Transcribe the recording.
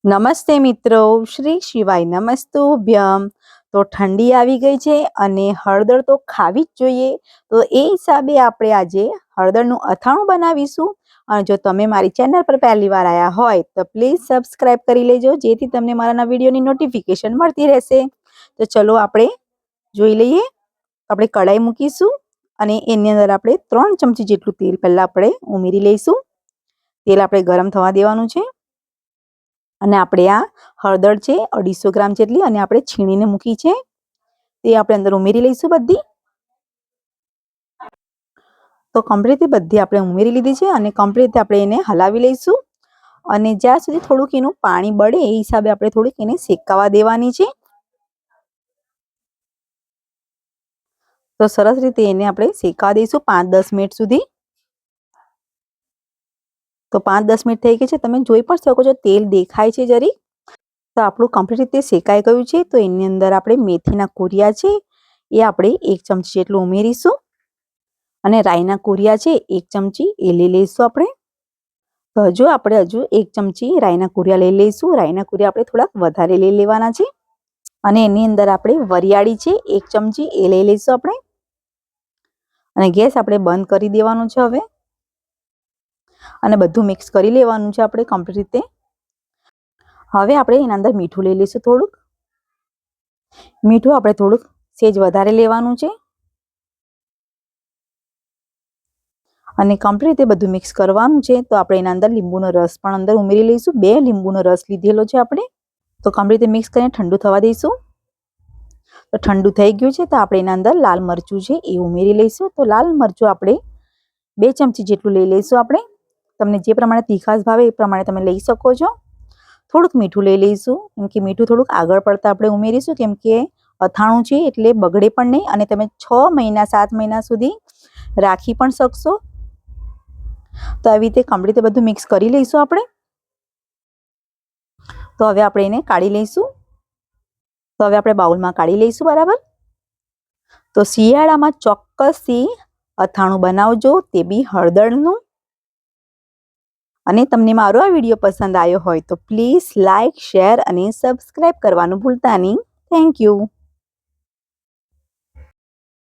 નમસ્તે મિત્રો, શ્રી શિવાય નમસ્તુભ્યમ। તો ઠંડી આવી ગઈ છે અને હળદર તો ખાવી જ જોઈએ। તો એ હિસાબે આપણે આજે હળદરનું અથાણું બનાવીશું। અને જો તમે મારી ચેનલ પર પહેલી વાર આવ્યા હોય તો પ્લીઝ સબસ્ક્રાઇબ કરી લેજો, જેથી તમને મારા વિડીયોની નોટિફિકેશન મળતી રહેશે। તો ચલો આપણે જોઈ લઈએ। આપણે કઢાઈ મૂકીશું અને એની અંદર આપણે 3 ચમચી જેટલું તેલ પહેલાં આપણે ઉમેરી લઈશું। તેલ આપણે ગરમ થવા દેવાનું છે અને આપણે આ હળદર છે 250 ગ્રામ જેટલી અને આપણે છીણીને મૂકી છે, તે આપણે અંદર ઉમેરી લઈશું બધી। તો કમ્પ્લીટ બધી આપણે ઉમેરી લીધી છે અને કમ્પ્લીટ આપણે એને હલાવી લઈશું અને જ્યાં સુધી થોડુંક એનું પાણી બળે એ હિસાબે આપણે થોડીક એને શેકાવા દેવાની છે। તો સરસ રીતે એને આપણે શેકાવા દઈશું 5-10 મિનિટ સુધી। તો 5-10 મિનિટ થઈ ગઈ છે, તમે જોઈ પણ શકો છો તેલ દેખાય છે જરી। તો આપણું કમ્પ્લીટ રીતે શેકાઈ ગયું છે। તો એની અંદર આપણે મેથીના કુરિયા છે એ આપણે 1 ચમચી જેટલું ઉમેરીશું અને રાઈના કુરિયા છે 1 ચમચી એ લઈ લઈશું આપણે। તો હજુ 1 ચમચી રાઈના કુરિયા લઈ લઈશું। રાઈના કુરિયા આપણે થોડાક વધારે લઈ લેવાના છે અને એની અંદર આપણે વરિયાળી છે 1 ચમચી એ લઈ લઈશું આપણે અને ગેસ આપણે બંધ કરી દેવાનું છે હવે અને બધું મિક્સ કરી લેવાનું છે આપણે કમ્પ્લીટ રીતે। હવે આપણે એના અંદર મીઠું લઈ લઈશું થોડુંક। મીઠું આપણે થોડુંક સેજ વધારે લેવાનું છે અને કમ્પ્લીટ રીતે બધું મિક્સ કરવાનું છે। તો આપણે એના અંદર લીંબુનો રસ પણ અંદર ઉમેરી લઈશું। 2 લીંબુનો રસ લીધેલો છે આપણે। તો કમ્પ્લીટ રીતે મિક્સ કરીને ઠંડુ થવા દઈશું। તો ઠંડુ થઈ ગયું છે, તો આપણે એના અંદર લાલ મરચું છે એ ઉમેરી લઈશું। તો લાલ મરચું આપણે 2 ચમચી જેટલું લઈ લઈશું આપણે। તમને જે પ્રમાણે તીખાશ ભાવે એ પ્રમાણે તમે લઈ શકો છો। થોડુંક મીઠું લઈ લઈશું, કેમ કે મીઠું થોડુંક આગળ પડતા આપણે ઉમેરીશું, કેમ કે અથાણું છે એટલે બગડે પણ નહીં અને તમે 6 મહિના 7 મહિના સુધી રાખી પણ શકશો। તો આવી રીતે કમ્પ્લીટ બધું મિક્સ કરી લઈશું આપણે। તો હવે આપણે એને કાઢી લઈશું। તો હવે આપણે બાઉલમાં કાઢી લઈશું બરાબર। તો શિયાળામાં ચોક્કસથી અથાણું બનાવજો, તે બી હળદરનું। અને તમને મારો આ વિડીયો પસંદ આવ્યો હોય તો પ્લીઝ લાઇક, શેર અને સબસ્ક્રાઇબ કરવાનું ભૂલતા નહીં। Thank you.